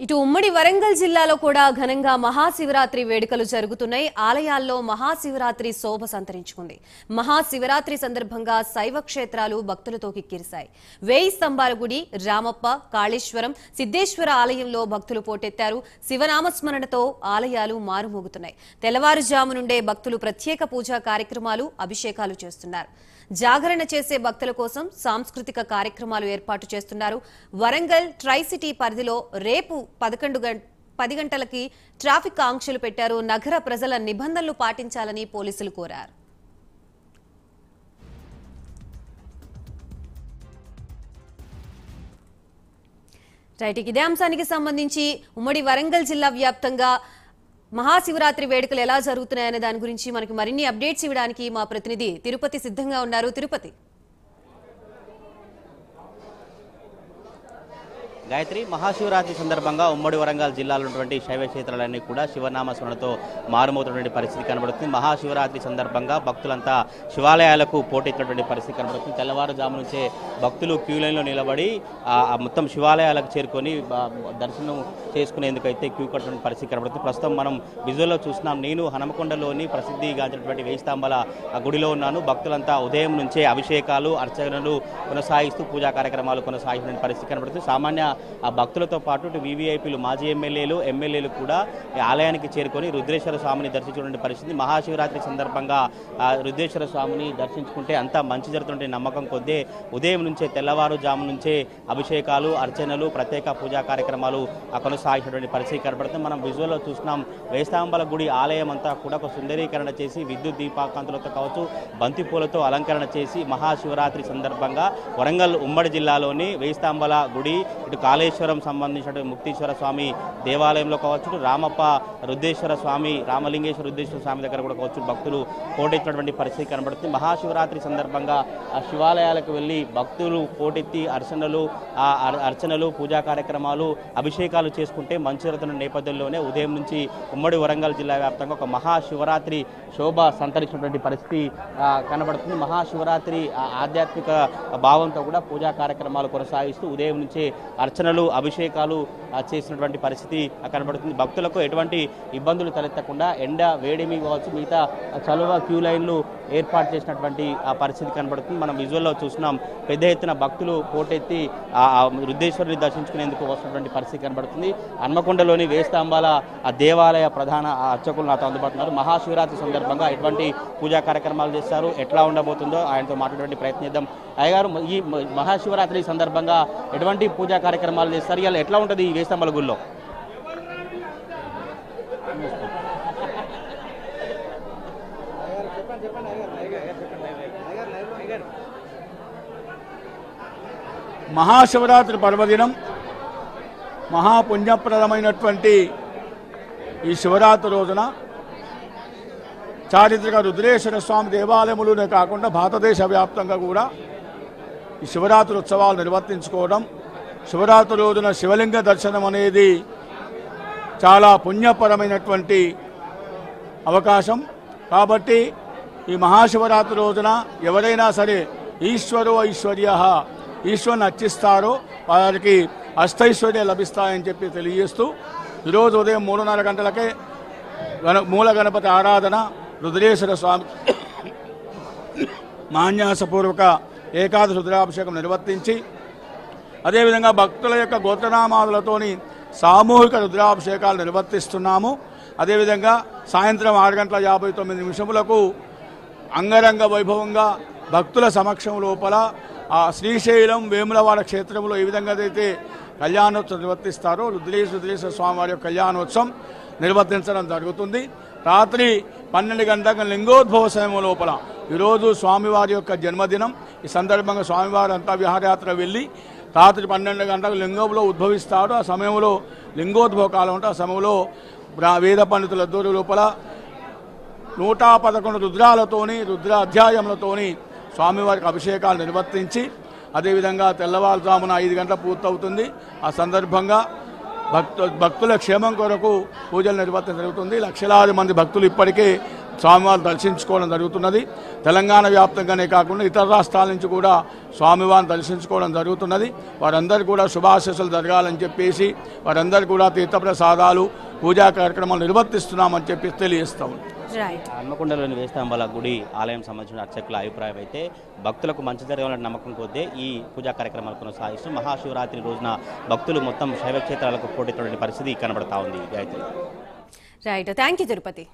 ఇటు ఉమ్మడి వరంగల్ జిల్లాలో కూడా ఘనంగా మహాశివరాత్రి వేడుకలు జరుగుతున్నాయి. ఆలయాల్లో మహాశివరాత్రి శోభ సంతరించుకుంది. మహాశివరాత్రి సందర్భంగా శైవ క్షేత్రాలు భక్తులతో కిక్కిరిశాయి. 1000 స్తంభాల గుడి, రామప్ప, కాళేశ్వరం, సిద్ధేశ్వర ఆలయంలో భక్తులు పోటెత్తారు. శివనామస్మరణతో ఆలయాలు మారుమోగుతున్నాయి. తెల్లవారుజాము నుండే భక్తులు ప్రత్యేక పూజా కార్యక్రమాలు, అభిషేకాలు చేస్తున్నారు. జాగరణ చేసే భక్తుల కోసం సాంస్కృతిక కార్యక్రమాలు ఏర్పాటు చేస్తున్నారు. వరంగల్ ట్రై సిటీ పరిధిలో రేపు 10 గంటలకి ట్రాఫిక్ ఆంక్షలు పెట్టారు. నగర ప్రజల నిబంధనలు పాటించాలని పోలీసులు కోరారు. రైట్, ఇదే అంశానికి సంబంధించి ఉమ్మడి వరంగల్ జిల్లా వ్యాప్తంగా మహాశివరాత్రి వేడుకలు ఎలా జరుగుతున్నాయనే దాని గురించి మనకి మరిన్ని అప్డేట్స్ ఇవ్వడానికి మా ప్రతినిధి తిరుపతి సిద్ధంగా ఉన్నారు. తిరుపతి. గాయత్రి, మహాశివరాత్రి సందర్భంగా ఉమ్మడి వరంగల్ జిల్లాలో ఉన్నటువంటి శైవ క్షేత్రాలన్నీ కూడా శివనామ స్మరణతో మారుమవుతున్నటువంటి పరిస్థితి కనబడుతుంది. మహాశివరాత్రి సందర్భంగా భక్తులంతా శివాలయాలకు పోటెత్తినటువంటి పరిస్థితి కనబడుతుంది. తెల్లవారుజాము నుంచే భక్తులు క్యూ లైన్లో నిలబడి మొత్తం శివాలయాలకు చేరుకొని దర్శనం చేసుకునేందుకైతే క్యూ కట్టిన పరిస్థితి కనబడుతుంది. ప్రస్తుతం మనం విజువల్లో చూస్తున్నాం. నేను హనుమకొండలోని ప్రసిద్ధిగాంచినటువంటి 1000 స్తంభాల గుడిలో ఉన్నాను. భక్తులంతా ఉదయం నుంచే అభిషేకాలు, అర్చనలు కొనసాగిస్తూ పూజా కార్యక్రమాలు కొనసాగిస్తున్న పరిస్థితి కనబడుతుంది. సామాన్య భక్తులతో పాటు వీవీఐపీలు, మాజీ ఎమ్మెల్యేలు కూడా ఆలయానికి చేరుకొని రుద్రేశ్వర స్వామిని దర్శించుకునే పరిస్థితి. మహాశివరాత్రి సందర్భంగా రుద్రేశ్వర స్వామిని దర్శించుకుంటే అంతా మంచి జరుగుతుంటే నమ్మకం కొద్దే ఉదయం నుంచే తెల్లవారుజాము నుంచే అభిషేకాలు, అర్చనలు, ప్రత్యేక పూజా కార్యక్రమాలు కొనసాగినటువంటి పరిస్థితి కనబడుతుంది. మనం విజువల్లో చూస్తున్నాం. 1000 స్తంభాల గుడి ఆలయం అంతా కూడా ఒక సుందరీకరణ చేసి విద్యుత్ దీపాకాంతులతో కావచ్చు, బంతిపూలతో అలంకరణ చేసి మహాశివరాత్రి సందర్భంగా వరంగల్ ఉమ్మడి జిల్లాలోని 1000 స్తంభాల గుడి, ఇటు కాళేశ్వరం సంబంధించినటువంటి ముక్తీశ్వర స్వామి దేవాలయంలో కావచ్చు, రామప్ప రుద్రేశ్వర స్వామి, రామలింగేశ్వర రుద్రేశ్వర స్వామి దగ్గర కూడా కావచ్చు భక్తులు పోటెత్తినటువంటి పరిస్థితి కనబడుతుంది. మహాశివరాత్రి సందర్భంగా శివాలయాలకు వెళ్ళి భక్తులు పోటెత్తి అర్చనలు, పూజా కార్యక్రమాలు, అభిషేకాలు చేసుకుంటే మంచి జరుగుతున్న నేపథ్యంలోనే ఉదయం నుంచి ఉమ్మడి వరంగల్ జిల్లా వ్యాప్తంగా ఒక మహాశివరాత్రి శోభ సంతరించినటువంటి పరిస్థితి కనబడుతుంది. మహాశివరాత్రి ఆధ్యాత్మిక భావంతో కూడా పూజా కార్యక్రమాలు కొనసాగిస్తూ ఉదయం నుంచే అర్చనలు, అభిషేకాలు చేసినటువంటి పరిస్థితి కనబడుతుంది. భక్తులకు ఎటువంటి ఇబ్బందులు తలెత్తకుండా ఎండ వేడిమి కావచ్చు, మిగతా చలువ క్యూ లైన్లు ఏర్పాటు చేసినటువంటి పరిస్థితి కనబడుతుంది. మనం విజువల్లో చూస్తున్నాం. పెద్ద ఎత్తున భక్తులు పోటెత్తి రుద్రేశ్వరుని దర్శించుకునేందుకు వస్తున్నటువంటి పరిస్థితి కనబడుతుంది. హన్మకొండలోని 1000 స్తంభాల దేవాలయ ప్రధాన అర్చకులు నాతో అందుబాటున్నారు. మహాశివరాత్రి సందర్భంగా ఎటువంటి పూజా కార్యక్రమాలు చేస్తారు, ఎట్లా ఉండబోతుందో ఆయనతో మాట్లాడే ప్రయత్నిద్దాం. అయ్యగారు, ఈ మహాశివరాత్రి సందర్భంగా ఎటువంటి పూజా కార్యక్రమాలు చేస్తారు, ఇలా ఎట్లా ఉంటుంది ఈ 1000 స్తంభాల గుడిలో? మహాశివరాత్రి పర్వదినం, మహాపుణ్యప్రదమైనటువంటి ఈ శివరాత్రి రోజున చారిత్రక రుద్రేశ్వర స్వామి దేవాలయములోనే కాకుండా భారతదేశ వ్యాప్తంగా కూడా ఈ శివరాత్రి ఉత్సవాలు నిర్వర్తించుకోవడం, శివరాత్రి రోజున శివలింగ దర్శనం అనేది చాలా పుణ్యపరమైనటువంటి అవకాశం. కాబట్టి ఈ మహాశివరాత్రి రోజున ఎవరైనా సరే ఈశ్వరో ఐశ్వర్య, ఈశ్వరుని అర్చిస్తారో వారికి అష్టైశ్వర్య లభిస్తాయని చెప్పి తెలియజేస్తూ ఈరోజు ఉదయం 3:30 గంటలకే మూల గణపతి ఆరాధన, రుద్రేశ్వర స్వామి మాన్యాసపూర్వక ఏకాదశి రుద్రాభిషేకం నిర్వర్తించి అదేవిధంగా భక్తుల యొక్క గోత్రనామాలతోని సామూహిక రుద్రాభిషేకాలు నిర్వర్తిస్తున్నాము. అదేవిధంగా సాయంత్రం 6:59 అంగరంగ వైభవంగా భక్తుల సమక్షం లోపల ఆ శ్రీశైలం వేములవాడ క్షేత్రంలో ఏ విధంగా అయితే కళ్యాణోత్సవం నిర్వర్తిస్తారో రుద్రేశ్వర స్వామివారి యొక్క కళ్యాణోత్సవం నిర్వర్తించడం జరుగుతుంది. రాత్రి 12 గంటలకు లింగోద్భవ సమయం లోపల ఈరోజు స్వామివారి యొక్క జన్మదినం. ఈ సందర్భంగా స్వామివారి అంతా విహారయాత్ర వెళ్ళి రాత్రి 12 గంటలకు లింగంలో ఉద్భవిస్తారు. ఆ సమయంలో లింగోద్భవ కాలం ఉంటే ఆ సమయంలో వేద పండితుల దూరు లోపల 111 రుద్రాలతోని, రుద్ర అధ్యాయములతోని స్వామివారికి అభిషేకాలు నిర్వర్తించి అదేవిధంగా తెల్లవారుజామున 5 గంటల పూర్తవుతుంది. ఆ సందర్భంగా భక్తుల క్షేమం కొరకు పూజలు నిర్వర్తించడం జరుగుతుంది. లక్షలాది మంది భక్తులు ఇప్పటికే స్వామివారిని దర్శించుకోవడం జరుగుతున్నది. తెలంగాణ వ్యాప్తంగానే కాకుండా ఇతర రాష్ట్రాల నుంచి కూడా స్వామివారిని దర్శించుకోవడం జరుగుతున్నది. వారందరూ కూడా శుభాశీస్సులు జరగాలని చెప్పేసి వారందరూ కూడా తీర్థప్రసాదాలు పూజా కార్యక్రమాలు నిర్వర్తిస్తున్నామని చెప్పి తెలియజేస్తాము. హన్మకొండలోని వేస్తాంబల గుడి ఆలయం సంబంధించిన అర్చకుల అభిప్రాయం అయితే భక్తులకు మంచి జరగాలనే నమ్మకం కొద్దీ ఈ పూజా కార్యక్రమాలు కొనసాగిస్తూ మహాశివరాత్రి రోజున భక్తులు మొత్తం శైవ క్షేత్రాలకు పోటెత్తున్న పరిస్థితి కనబడతా ఉంది. Gayatri. Right, thank you Tirupati.